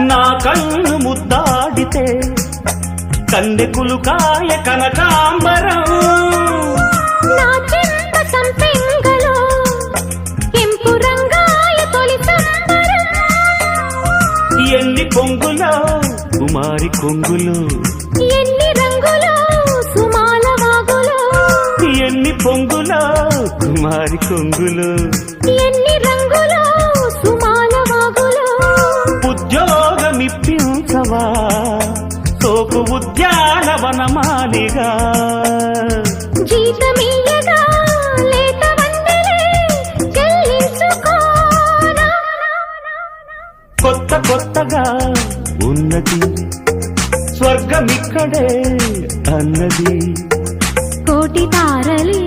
నా కన్ను ముద్దాడితే కన్నెకులు కాయ కనకాంబరం నా చెంప సంపెంగలో కెంపు రంగాయ తొలి సంబరం ఎన్ని కొంగులో కుమారి కొంగులు ఎన్ని రంగులో సుమాల వాగులో ఎన్ని పొంగులో కుమారి కొంగులు ఎన్ని రంగులో సుమాల వాగులో ఉద్యోగమిప్పించవా సోకు ఉద్యానవనమాలిగా జీతమీయగా లేత వందలే చెల్లించుకోనా కొత్త కొత్తగా ఉన్నది స్వర్గమిక్కడే అన్నది కోటి తారలే